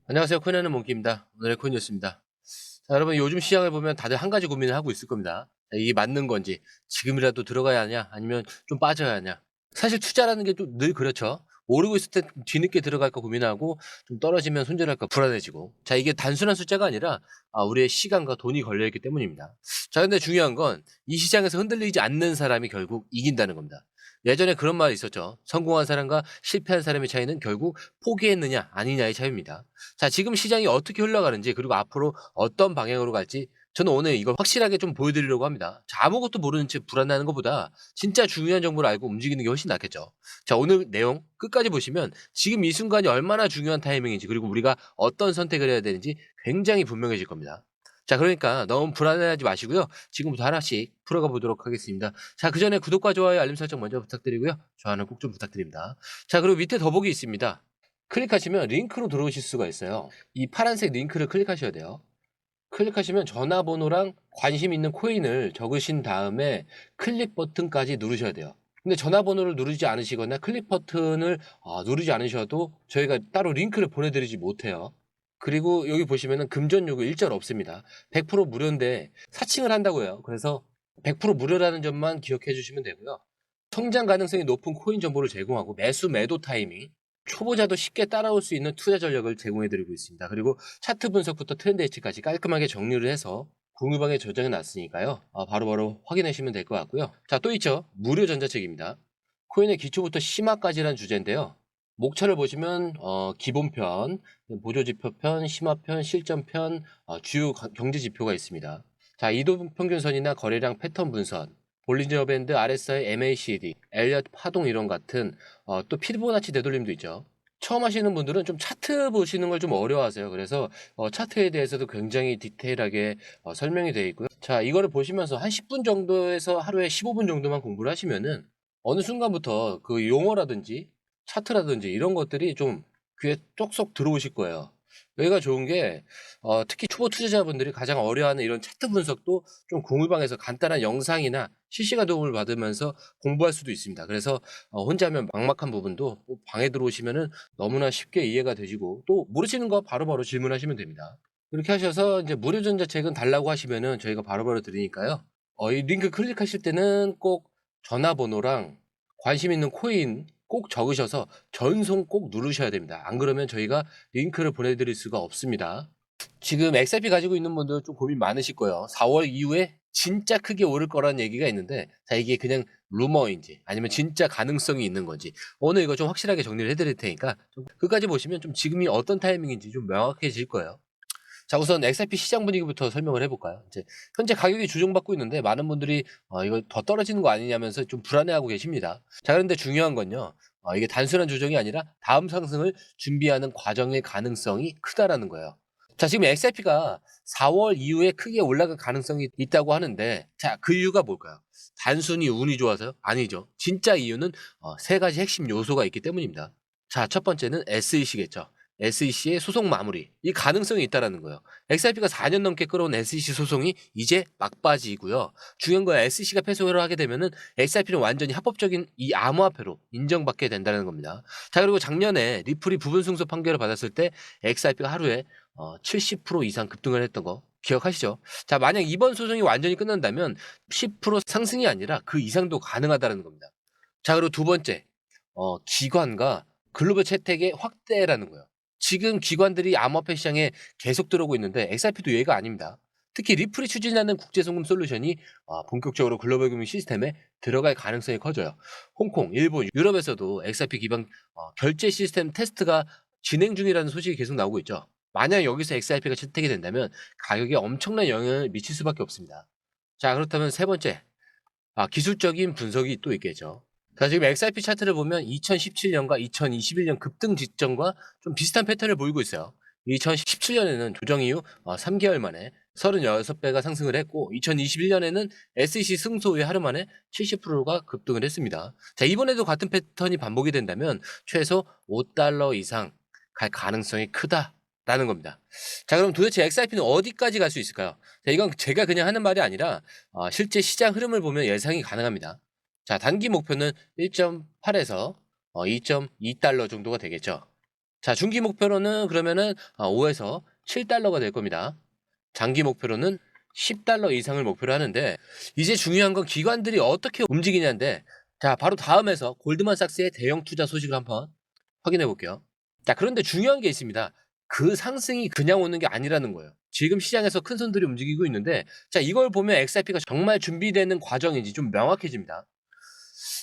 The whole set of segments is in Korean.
안녕하세요. 코인하는 몽키입니다. 오늘의 코인 뉴스입니다. 자, 여러분 요즘 시장을 보면 다들 한 가지 고민을 하고 있을 겁니다. 자, 이게 맞는 건지 지금이라도 들어가야 하냐 아니면 좀 빠져야 하냐. 사실 투자라는 게 좀 늘 그렇죠. 오르고 있을 때 뒤늦게 들어갈까 고민하고 좀 떨어지면 손절할까 불안해지고. 자, 이게 단순한 숫자가 아니라 우리의 시간과 돈이 걸려있기 때문입니다. 자, 근데 중요한 건 이 시장에서 흔들리지 않는 사람이 결국 이긴다는 겁니다. 예전에 그런 말이 있었죠. 성공한 사람과 실패한 사람의 차이는 결국 포기했느냐 아니냐의 차이입니다. 자, 지금 시장이 어떻게 흘러가는지 그리고 앞으로 어떤 방향으로 갈지 저는 오늘 이걸 확실하게 좀 보여드리려고 합니다. 자, 아무것도 모르는 채 불안해하는 것보다 진짜 중요한 정보를 알고 움직이는 게 훨씬 낫겠죠. 자, 오늘 내용 끝까지 보시면 지금 이 순간이 얼마나 중요한 타이밍인지 그리고 우리가 어떤 선택을 해야 되는지 굉장히 분명해질 겁니다. 자, 그러니까 너무 불안해하지 마시고요. 지금부터 하나씩 풀어가 보도록 하겠습니다. 자, 그 전에 구독과 좋아요, 알림 설정 먼저 부탁드리고요. 좋아요는 꼭 좀 부탁드립니다. 자, 그리고 밑에 더보기 있습니다. 클릭하시면 링크로 들어오실 수가 있어요. 이 파란색 링크를 클릭하셔야 돼요. 클릭하시면 전화번호랑 관심 있는 코인을 적으신 다음에 클릭 버튼까지 누르셔야 돼요. 근데 전화번호를 누르지 않으시거나 클릭 버튼을 누르지 않으셔도 저희가 따로 링크를 보내드리지 못해요. 그리고 여기 보시면은 금전 요구 일절 없습니다. 100% 무료인데 사칭을 한다고 해요. 그래서 100% 무료라는 점만 기억해 주시면 되고요. 성장 가능성이 높은 코인 정보를 제공하고 매수 매도 타이밍, 초보자도 쉽게 따라올 수 있는 투자 전략을 제공해 드리고 있습니다. 그리고 차트 분석부터 트렌드 예측까지 깔끔하게 정리를 해서 공유방에 저장해 놨으니까요. 바로바로 확인하시면 될 것 같고요. 자, 또 있죠. 무료 전자책입니다. 코인의 기초부터 심화까지란 주제인데요. 목차를 보시면 기본편, 보조지표편, 심화편, 실전편, 주요 경제지표가 있습니다. 자, 이동평균선이나 거래량 패턴 분선, 볼린저 밴드, RSI, MACD, 엘리엇 파동 이론 같은 또 피보나치 되돌림도 있죠. 처음 하시는 분들은 좀 차트 보시는 걸 좀 어려워하세요. 그래서 차트에 대해서도 굉장히 디테일하게 설명이 되어 있고요. 자, 이거를 보시면서 한 10분 정도에서 하루에 15분 정도만 공부를 하시면은 어느 순간부터 그 용어라든지 차트라든지 이런 것들이 좀 귀에 쏙쏙 들어오실 거예요. 여기가 좋은 게 특히 초보 투자자분들이 가장 어려워하는 이런 차트 분석도 좀 공유방에서 간단한 영상이나 실시간 도움을 받으면서 공부할 수도 있습니다. 그래서 혼자 하면 막막한 부분도 방에 들어오시면은 너무나 쉽게 이해가 되시고 또 모르시는 거 바로바로 질문하시면 됩니다. 이렇게 하셔서 이제 무료 전자책은 달라고 하시면은 저희가 바로바로 드리니까요. 이 링크 클릭하실 때는 꼭 전화번호랑 관심 있는 코인 꼭 적으셔서 전송 꼭 누르셔야 됩니다. 안 그러면 저희가 링크를 보내드릴 수가 없습니다. 지금 XRP 가지고 있는 분들 좀 고민 많으실 거예요. 4월 이후에 진짜 크게 오를 거라는 얘기가 있는데, 자, 이게 그냥 루머인지 아니면 진짜 가능성이 있는 건지 오늘 이거 좀 확실하게 정리를 해드릴 테니까 좀 끝까지 보시면 좀 지금이 어떤 타이밍인지 좀 명확해질 거예요. 자, 우선 XRP 시장 분위기부터 설명을 해볼까요? 이제 현재 가격이 조정받고 있는데 많은 분들이 이거 더 떨어지는 거 아니냐면서 좀 불안해하고 계십니다. 자, 그런데 중요한 건요. 이게 단순한 조정이 아니라 다음 상승을 준비하는 과정의 가능성이 크다라는 거예요. 자, 지금 XRP가 4월 이후에 크게 올라갈 가능성이 있다고 하는데, 자, 그 이유가 뭘까요? 단순히 운이 좋아서요? 아니죠. 진짜 이유는 세 가지 핵심 요소가 있기 때문입니다. 자, 첫 번째는 SEC겠죠. SEC의 소송 마무리. 이 가능성이 있다라는 거예요. XRP가 4년 넘게 끌어온 SEC 소송이 이제 막바지이고요. 중요한 건 SEC가 패소를 하게 되면은 XRP는 완전히 합법적인 이 암호화폐로 인정받게 된다는 겁니다. 자, 그리고 작년에 리플이 부분 승소 판결을 받았을 때 XRP가 하루에 70% 이상 급등을 했던 거 기억하시죠? 자, 만약 이번 소송이 완전히 끝난다면 10% 상승이 아니라 그 이상도 가능하다는 겁니다. 자, 그리고 두 번째, 기관과 글로벌 채택의 확대라는 거예요. 지금 기관들이 암호화폐 시장에 계속 들어오고 있는데 XRP도 예외가 아닙니다. 특히 리플이 추진하는 국제송금 솔루션이 본격적으로 글로벌 금융 시스템에 들어갈 가능성이 커져요. 홍콩, 일본, 유럽에서도 XRP 기반 결제 시스템 테스트가 진행 중이라는 소식이 계속 나오고 있죠. 만약 여기서 XRP가 채택이 된다면 가격에 엄청난 영향을 미칠 수밖에 없습니다. 자, 그렇다면 세 번째, 기술적인 분석이 또 있겠죠. 자, 지금 XRP 차트를 보면 2017년과 2021년 급등 직전과 좀 비슷한 패턴을 보이고 있어요. 2017년에는 조정 이후 3개월 만에 36배가 상승을 했고 2021년에는 SEC 승소 후에 하루 만에 70%가 급등을 했습니다. 자, 이번에도 같은 패턴이 반복이 된다면 최소 $5 이상 갈 가능성이 크다라는 겁니다. 자, 그럼 도대체 XRP는 어디까지 갈 수 있을까요? 자, 이건 제가 그냥 하는 말이 아니라 실제 시장 흐름을 보면 예상이 가능합니다. 자, 단기 목표는 1.8에서 $2.2 정도가 되겠죠. 자, 중기 목표로는 그러면은 5에서 7달러가 될 겁니다. 장기 목표로는 10달러 이상을 목표로 하는데, 이제 중요한 건 기관들이 어떻게 움직이냐인데, 자, 바로 다음에서 골드만삭스의 대형 투자 소식을 한번 확인해 볼게요. 자, 그런데 중요한 게 있습니다. 그 상승이 그냥 오는 게 아니라는 거예요. 지금 시장에서 큰 손들이 움직이고 있는데, 자, 이걸 보면 XRP가 정말 준비되는 과정인지 좀 명확해집니다.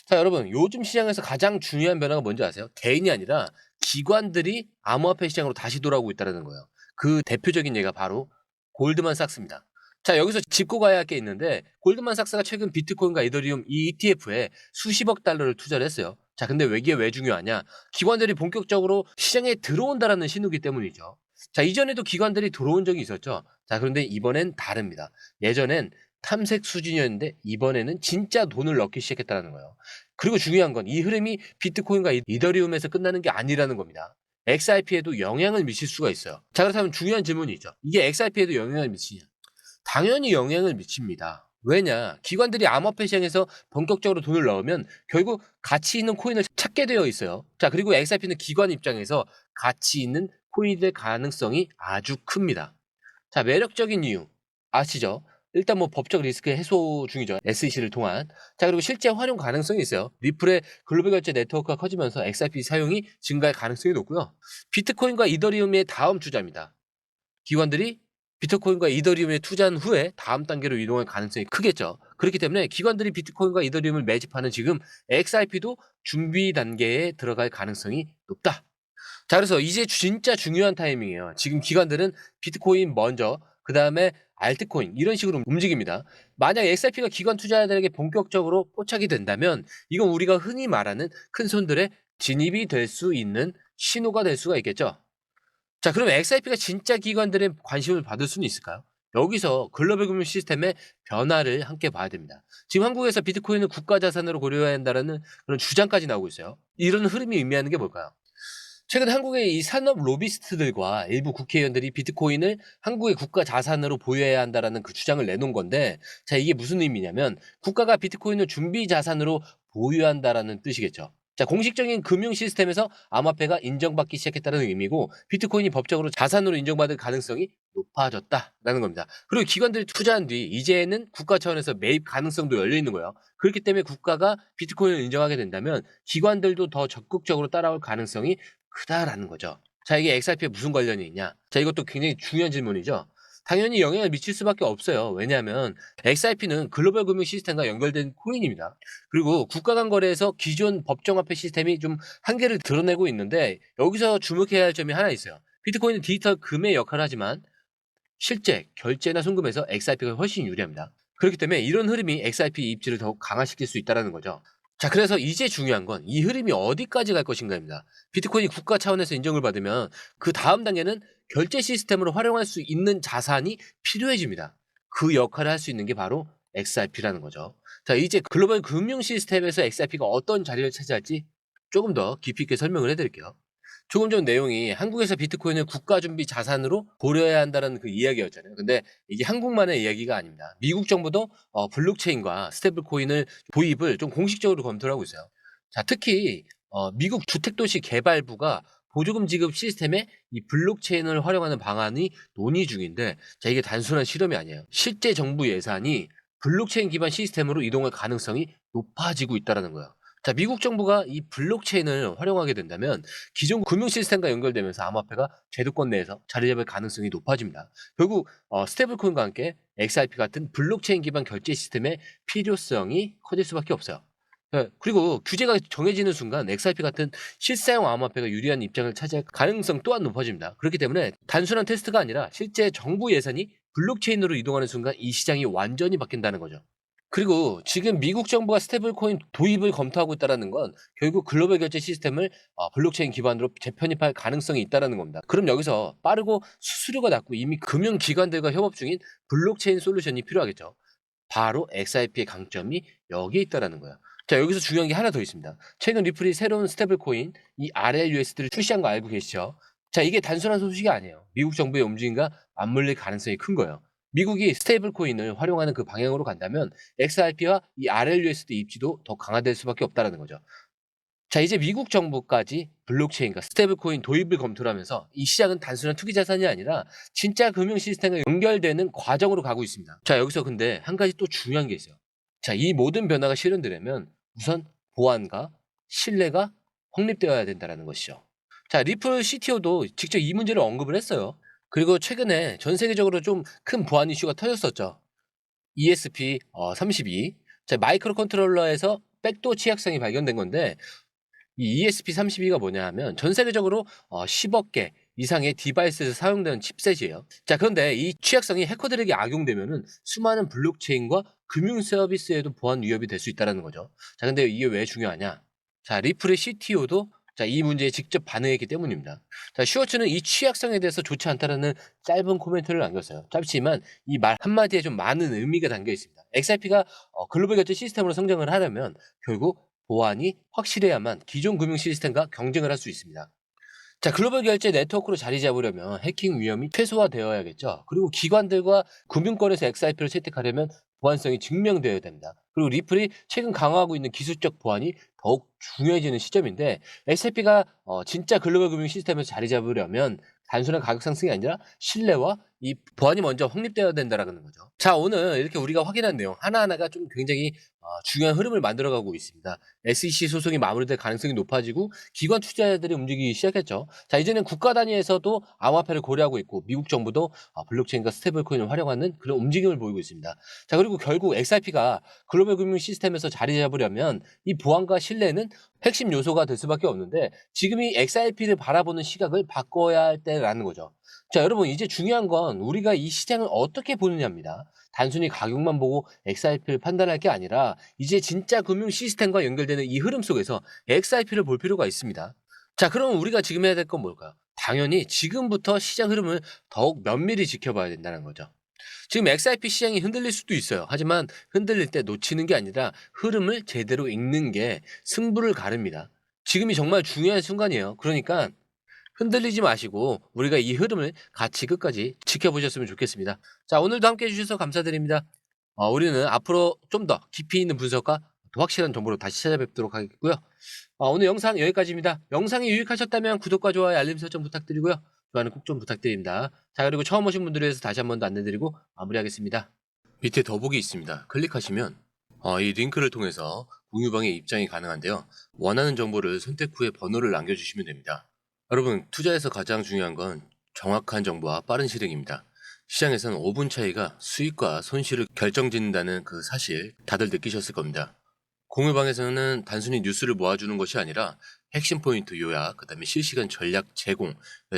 자, 여러분, 요즘 시장에서 가장 중요한 변화가 뭔지 아세요? 개인이 아니라 기관들이 암호화폐 시장으로 다시 돌아오고 있다는 거예요. 그 대표적인 예가 바로 골드만삭스입니다. 자, 여기서 짚고 가야 할 게 있는데, 골드만삭스가 최근 비트코인과 이더리움 이 ETF에 수십억 달러를 투자를 했어요. 자, 근데 왜 이게 왜 중요하냐? 기관들이 본격적으로 시장에 들어온다라는 신호기 때문이죠. 자, 이전에도 기관들이 들어온 적이 있었죠. 자, 그런데 이번엔 다릅니다. 예전엔 탐색 수준이었는데 이번에는 진짜 돈을 넣기 시작했다는 거예요. 그리고 중요한 건 이 흐름이 비트코인과 이더리움에서 끝나는 게 아니라는 겁니다. XRP에도 영향을 미칠 수가 있어요. 자, 그렇다면 중요한 질문이 있죠. 이게 XRP에도 영향을 미치냐? 당연히 영향을 미칩니다. 왜냐? 기관들이 암호화폐 시장에서 본격적으로 돈을 넣으면 결국 가치 있는 코인을 찾게 되어 있어요. 자, 그리고 XRP는 기관 입장에서 가치 있는 코인이 될 가능성이 아주 큽니다. 자, 매력적인 이유 아시죠? 일단 뭐 법적 리스크 해소 중이죠. SEC를 통한. 자, 그리고 실제 활용 가능성이 있어요. 리플의 글로벌 결제 네트워크가 커지면서 XRP 사용이 증가할 가능성이 높고요. 비트코인과 이더리움의 다음 투자입니다. 기관들이 비트코인과 이더리움에 투자한 후에 다음 단계로 이동할 가능성이 크겠죠. 그렇기 때문에 기관들이 비트코인과 이더리움을 매집하는 지금 XRP도 준비 단계에 들어갈 가능성이 높다. 자, 그래서 이제 진짜 중요한 타이밍이에요. 지금 기관들은 비트코인 먼저, 그 다음에 알트코인 이런 식으로 움직입니다. 만약 XRP가 기관 투자자들에게 본격적으로 포착이 된다면 이건 우리가 흔히 말하는 큰 손들의 진입이 될 수 있는 신호가 될 수가 있겠죠. 자, 그럼 XRP가 진짜 기관들의 관심을 받을 수는 있을까요? 여기서 글로벌 금융 시스템의 변화를 함께 봐야 됩니다. 지금 한국에서 비트코인을 국가 자산으로 고려해야 한다는 그런 주장까지 나오고 있어요. 이런 흐름이 의미하는 게 뭘까요? 최근 한국의 이 산업 로비스트들과 일부 국회의원들이 비트코인을 한국의 국가 자산으로 보유해야 한다라는 그 주장을 내놓은 건데, 자, 이게 무슨 의미냐면 국가가 비트코인을 준비 자산으로 보유한다라는 뜻이겠죠. 자, 공식적인 금융 시스템에서 암호화폐가 인정받기 시작했다는 의미고 비트코인이 법적으로 자산으로 인정받을 가능성이 높아졌다라는 겁니다. 그리고 기관들이 투자한 뒤 이제는 국가 차원에서 매입 가능성도 열려 있는 거예요. 그렇기 때문에 국가가 비트코인을 인정하게 된다면 기관들도 더 적극적으로 따라올 가능성이 크다라는 거죠. 자, 이게 XRP에 무슨 관련이 있냐? 자, 이것도 굉장히 중요한 질문이죠. 당연히 영향을 미칠 수밖에 없어요. 왜냐하면 XRP는 글로벌 금융 시스템과 연결된 코인입니다. 그리고 국가 간 거래에서 기존 법정화폐 시스템이 좀 한계를 드러내고 있는데 여기서 주목해야 할 점이 하나 있어요. 비트코인은 디지털 금의 역할을 하지만 실제 결제나 송금에서 XRP가 훨씬 유리합니다. 그렇기 때문에 이런 흐름이 XRP 입지를 더욱 강화시킬 수 있다는 거죠. 자, 그래서 이제 중요한 건 이 흐름이 어디까지 갈 것인가입니다. 비트코인이 국가 차원에서 인정을 받으면 그 다음 단계는 결제 시스템으로 활용할 수 있는 자산이 필요해집니다. 그 역할을 할 수 있는 게 바로 XRP라는 거죠. 자, 이제 글로벌 금융 시스템에서 XRP가 어떤 자리를 차지할지 조금 더 깊이 있게 설명을 해드릴게요. 조금 전 내용이 한국에서 비트코인을 국가 준비 자산으로 고려해야 한다는 그 이야기였잖아요. 근데 이게 한국만의 이야기가 아닙니다. 미국 정부도 블록체인과 스테이블 코인을 도입을 좀 공식적으로 검토를 하고 있어요. 자, 특히 미국 주택도시 개발부가 보조금 지급 시스템에 이 블록체인을 활용하는 방안이 논의 중인데, 자, 이게 단순한 실험이 아니에요. 실제 정부 예산이 블록체인 기반 시스템으로 이동할 가능성이 높아지고 있다는 거예요. 자, 미국 정부가 이 블록체인을 활용하게 된다면 기존 금융 시스템과 연결되면서 암호화폐가 제도권 내에서 자리 잡을 가능성이 높아집니다. 결국 스테이블 코인과 함께 XRP 같은 블록체인 기반 결제 시스템의 필요성이 커질 수밖에 없어요. 네, 그리고 규제가 정해지는 순간 XRP 같은 실사용 암호화폐가 유리한 입장을 차지할 가능성 또한 높아집니다. 그렇기 때문에 단순한 테스트가 아니라 실제 정부 예산이 블록체인으로 이동하는 순간 이 시장이 완전히 바뀐다는 거죠. 그리고 지금 미국 정부가 스테이블 코인 도입을 검토하고 있다는 건 결국 글로벌 결제 시스템을 블록체인 기반으로 재편입할 가능성이 있다는 겁니다. 그럼 여기서 빠르고 수수료가 낮고 이미 금융기관들과 협업 중인 블록체인 솔루션이 필요하겠죠. 바로 XRP의 강점이 여기에 있다는 거예요. 자, 여기서 중요한 게 하나 더 있습니다. 최근 리플이 새로운 스테이블 코인 이 RLUSD를 출시한 거 알고 계시죠? 자, 이게 단순한 소식이 아니에요. 미국 정부의 움직임과 맞물릴 가능성이 큰 거예요. 미국이 스테이블 코인을 활용하는 그 방향으로 간다면 XRP와 이 RLUSD 입지도 더 강화될 수밖에 없다는 거죠. 자, 이제 미국 정부까지 블록체인과 스테이블코인 도입을 검토를 하면서 이 시장은 단순한 투기 자산이 아니라 진짜 금융 시스템과 연결되는 과정으로 가고 있습니다. 자, 여기서 근데 한 가지 또 중요한 게 있어요. 자, 이 모든 변화가 실현되려면 우선 보안과 신뢰가 확립되어야 된다는 것이죠. 자, 리플 CTO도 직접 이 문제를 언급을 했어요. 그리고 최근에 전 세계적으로 좀 큰 보안 이슈가 터졌었죠. ESP32. 자, 마이크로 컨트롤러에서 백도어 취약성이 발견된 건데, 이 ESP32가 뭐냐 하면 전 세계적으로 10억 개 이상의 디바이스에서 사용되는 칩셋이에요. 자, 그런데 이 취약성이 해커들에게 악용되면은 수많은 블록체인과 금융 서비스에도 보안 위협이 될 수 있다는 거죠. 자, 근데 이게 왜 중요하냐? 자, 리플의 CTO도 자, 이 문제에 직접 반응했기 때문입니다. 자, 슈워츠는 이 취약성에 대해서 좋지 않다라는 짧은 코멘트를 남겼어요. 짧지만 이 말 한마디에 좀 많은 의미가 담겨 있습니다. XRP가 글로벌 결제 시스템으로 성장을 하려면 결국 보안이 확실해야만 기존 금융 시스템과 경쟁을 할 수 있습니다. 자, 글로벌 결제 네트워크로 자리 잡으려면 해킹 위험이 최소화되어야겠죠. 그리고 기관들과 금융권에서 XIP를 채택하려면 보안성이 증명되어야 됩니다. 그리고 리플이 최근 강화하고 있는 기술적 보안이 더욱 중요해지는 시점인데, XRP가 진짜 글로벌 금융 시스템에서 자리 잡으려면 단순한 가격 상승이 아니라 신뢰와 이 보안이 먼저 확립되어야 된다는 거죠. 자, 오늘 이렇게 우리가 확인한 내용 하나하나가 좀 굉장히 중요한 흐름을 만들어가고 있습니다. SEC 소송이 마무리될 가능성이 높아지고 기관 투자자들이 움직이기 시작했죠. 자, 이제는 국가 단위에서도 암호화폐를 고려하고 있고 미국 정부도 블록체인과 스테이블코인을 활용하는 그런 움직임을 보이고 있습니다. 자, 그리고 결국 XRP가 글로벌 금융 시스템에서 자리 잡으려면 이 보안과 신뢰는 핵심 요소가 될 수밖에 없는데, 지금 이 XRP를 바라보는 시각을 바꿔야 할 때라는 거죠. 자, 여러분, 이제 중요한 건 우리가 이 시장을 어떻게 보느냐입니다. 단순히 가격만 보고 XRP를 판단할 게 아니라 이제 진짜 금융 시스템과 연결되는 이 흐름 속에서 XRP를 볼 필요가 있습니다. 자, 그럼 우리가 지금 해야 될 건 뭘까요? 당연히 지금부터 시장 흐름을 더욱 면밀히 지켜봐야 된다는 거죠. 지금 XRP 시장이 흔들릴 수도 있어요. 하지만 흔들릴 때 놓치는 게 아니라 흐름을 제대로 읽는 게 승부를 가릅니다. 지금이 정말 중요한 순간이에요. 그러니까 흔들리지 마시고 우리가 이 흐름을 같이 끝까지 지켜보셨으면 좋겠습니다. 자, 오늘도 함께 해주셔서 감사드립니다. 우리는 앞으로 좀 더 깊이 있는 분석과 더 확실한 정보로 다시 찾아뵙도록 하겠고요. 오늘 영상 여기까지입니다. 영상이 유익하셨다면 구독과 좋아요, 알림 설정 부탁드리고요. 좋아요는 꼭 좀 부탁드립니다. 자, 그리고 처음 오신 분들을 위해서 다시 한 번 더 안내드리고 마무리하겠습니다. 밑에 더보기 있습니다. 클릭하시면 이 링크를 통해서 공유방에 입장이 가능한데요. 원하는 정보를 선택 후에 번호를 남겨주시면 됩니다. 여러분, 투자에서 가장 중요한 건 정확한 정보와 빠른 실행입니다. 시장에서는 5분 차이가 수익과 손실을 결정짓는다는 그 사실 다들 느끼셨을 겁니다. 공유방에서는 단순히 뉴스를 모아주는 것이 아니라 핵심 포인트 요약, 그 다음에 실시간 전략 제공,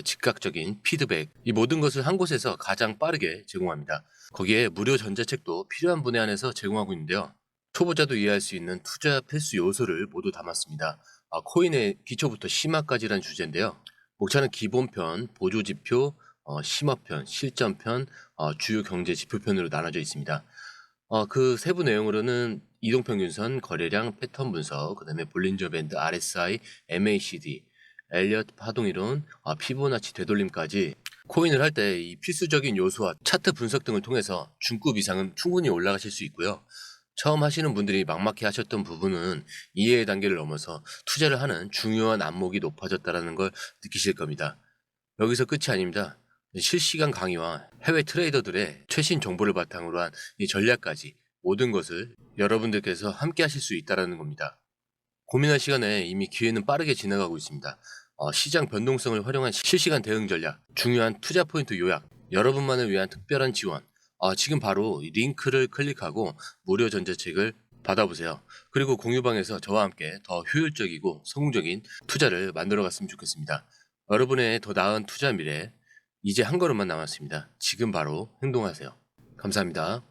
즉각적인 피드백, 이 모든 것을 한 곳에서 가장 빠르게 제공합니다. 거기에 무료 전자책도 필요한 분야 안에서 제공하고 있는데요. 초보자도 이해할 수 있는 투자 필수 요소를 모두 담았습니다. 코인의 기초부터 심화까지란 주제인데요. 목차는 기본편, 보조지표, 심화편, 실전편, 주요 경제 지표편으로 나눠져 있습니다. 그 세부 내용으로는 이동평균선, 거래량, 패턴 분석, 그 다음에 볼린저 밴드, RSI, MACD, 엘리엇 파동이론, 피보나치 되돌림까지 코인을 할 때 이 필수적인 요소와 차트 분석 등을 통해서 중급 이상은 충분히 올라가실 수 있고요. 처음 하시는 분들이 막막해 하셨던 부분은 이해의 단계를 넘어서 투자를 하는 중요한 안목이 높아졌다는 걸 느끼실 겁니다. 여기서 끝이 아닙니다. 실시간 강의와 해외 트레이더들의 최신 정보를 바탕으로 한 이 전략까지 모든 것을 여러분들께서 함께 하실 수 있다는 겁니다. 고민할 시간에 이미 기회는 빠르게 지나가고 있습니다. 시장 변동성을 활용한 실시간 대응 전략, 중요한 투자 포인트 요약, 여러분만을 위한 특별한 지원, 지금 바로 이 링크를 클릭하고 무료 전자책을 받아보세요. 그리고 공유방에서 저와 함께 더 효율적이고 성공적인 투자를 만들어 갔으면 좋겠습니다. 여러분의 더 나은 투자 미래, 이제 한 걸음만 남았습니다. 지금 바로 행동하세요. 감사합니다.